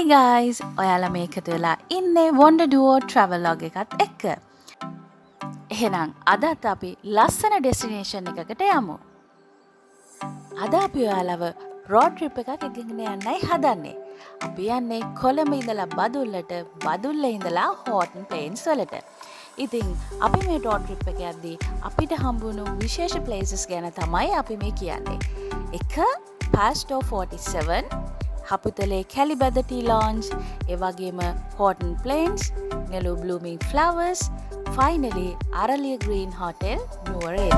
Hi guys! ඔයාලා මේකට වෙලා ඉන්නේ Wonder Duo Travelog එකත් එක්ක. එහෙනම් අදත් අපි ලස්සන ඩෙස්ටිනේෂන් එකකට යමු. අද අපි ඔයාලව road trip එකක් එකගෙන යන්නයි හදන්නේ. අපි යන්නේ කොළඹ ඉඳලා බදුල්ලට, බදුල්ලේ ඉඳලා Horton Plains වලට. ඉතින් අපි මේ road trip එක යද්දී අපිට හම්බුණු විශේෂ places ගැන තමයි අපි මේ කියන්නේ. එක Pastor 47 හපුතලේ කැලිබද ටී ලොන්ජ්, ඒ වගේම Horton Plains, Nelu Blooming Flowers, finally Aralia Green Hotel, Nuwara.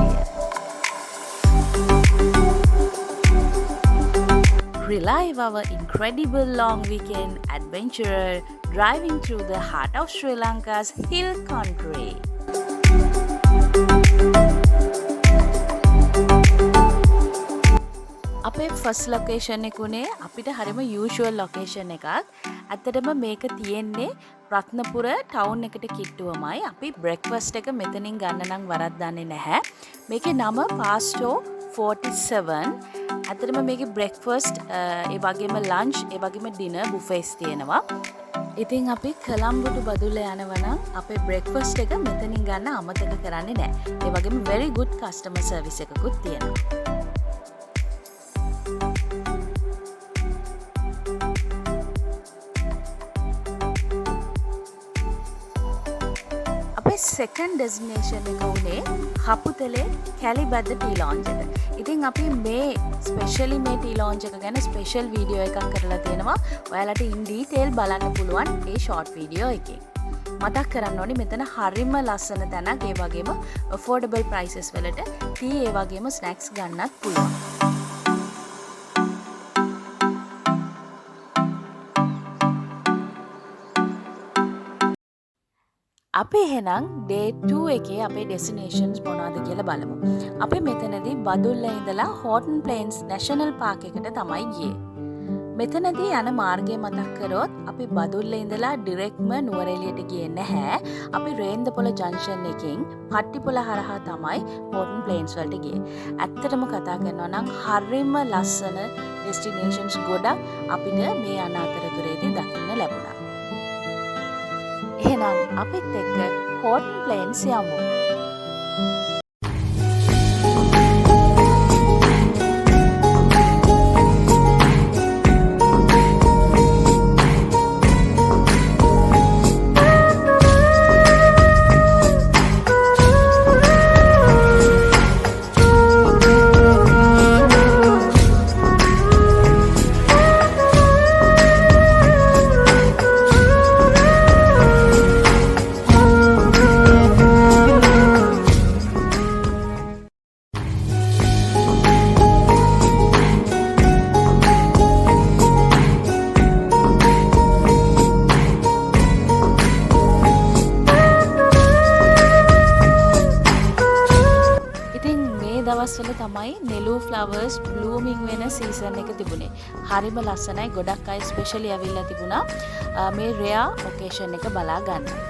Relive our incredible long weekend adventure driving through the heart of Sri Lanka's hill country. අපේ ෆස්ට් ලොකේෂන් එක උනේ අපිට හරිම යූෂුවල් ලොකේෂන් එකක්. ඇත්තටම මේක තියෙන්නේ රත්නපුර ටවුන් එකට කිට්ටුවමයි. අපි බ්‍රෙක්ෆාස්ට් එක මෙතනින් ගන්න නම් වරද්දන්නේ නැහැ. මේකේ නම පාස්ටෝ 47. ඇත්තටම මේකේ බ්‍රෙක්ෆාස්ට් ඒ වගේම ලන්ච් ඒ වගේම ඩිනර් බුෆේස් තියෙනවා. ඉතින් අපි කොළඹට බදුල්ල යනවා නම් අපේ බ්‍රෙක්ෆාස්ට් එක මෙතනින් ගන්න අමතක කරන්නේ නැහැ. ඒ වගේම very good customer service එකකුත් තියෙනවා. සෙකන්ඩ් ඩෙස්ටිනේෂන් එක උනේ හපුතලේ කැලිබද ටී ලොන්ජ් එක. ඉතින් අපි මේ ස්පෙෂලි මේ ටී ලොන්ජ් එක ගැන ස්පෙෂල් වීඩියෝ එකක් කරලා තියෙනවා. ඔයාලට ඉන් ඩීටේල් බලන්න පුළුවන් ඒ ෂෝට් වීඩියෝ එකේ. මතක් කරන්න ඕනි මෙතන හරිම ලස්සන තැනක්, ඒ වගේම affordable prices වලට ටී ඒ වගේම ස්නැක්ස් ගන්නත් පුළුවන්. අපි එහෙනම් day 2 එකේ අපේ destinations මොනවද කියලා බලමු. අපි මෙතනදී බදුල්ල ඉඳලා Horton Plains National Park එකට තමයි ගියේ. මෙතනදී යන මාර්ගය මතක් කරොත් අපි බදුල්ල ඉඳලා ඩිරෙක්ට්ම නුවරඑළියට ගියේ නැහැ. අපි රේන්දපොළ ජංක්ෂන් එකෙන් පට්ටිපොළ හරහා තමයි Horton Plains වලට ගියේ. ඇත්තටම කතා කරනවා නම් හරිම ලස්සන destinations ගොඩක් අපිට මේ යන අතරතුරේදී දකින්න ලැබුණා. එහෙනම් අපිත් එක්ක Horton Plains යමු. දවස්වල තමයි නෙලු ෆ්ලවර්ස් බ්ලූමින් වෙන සීසන් එක තිබුණේ. හරිම ලස්සනයි. ගොඩක් අය ස්පෙෂලි ඇවිල්ලා තිබුණා මේ රෙයා ලොකේෂන් එක බලා ගන්න.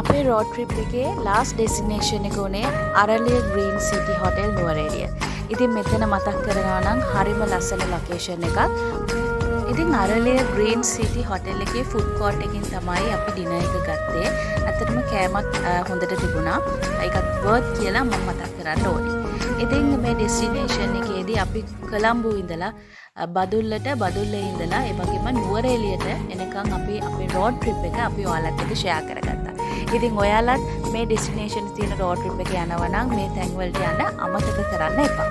අපේ road trip එකේ last destination එක උනේ Aralia Green City Hotel Nuwara. ඉතින් මෙතන මතක් කරනවා නම් හරිම ලස්සන location එකක්. ඉතින් Aralia Green City Hotel එකේ food court එකකින් තමයි අපි dinner එක ගත්තේ. ඇත්තටම කෑමත් හොඳට තිබුණා. ඒකත් worth කියලා මම මතක් කරන්න ඕනේ. ඉතින් මේ destination එකේදී අපි කොළඹ ඉඳලා බදුල්ලට, බදුල්ලේ ඉඳලා ඒ වගේම නුවරඑළියට එනකන් අපි අපේ road trip එක අපි ඔයාලත් එක්ක share කරගත්තා. ඉතින් ඔයාලත් මේ ඩෙස්ටිනේෂන්ස් තියෙන road trip එක යනවා නම් මේ තැන් වලට යන්න අමතක කරන්න එපා.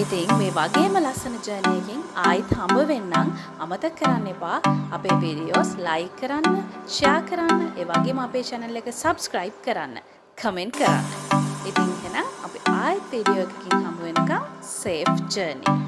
ඉතින් මේ වගේම ලස්සන ජර්නි එකකින් ආයිත් හම්බ වෙන්නම්. අමතක කරන්න එපා අපේ වීඩියෝස් ලයික් කරන්න, ෂෙයා කරන්න, ඒ වගේම අපේ channel එක subscribe කරන්න, කමෙන්ට් කරන්න. ඉතින් එහෙනම් අපි ආයිත් වීඩියෝ එකකින් හම්බ වෙනකම් safe journey.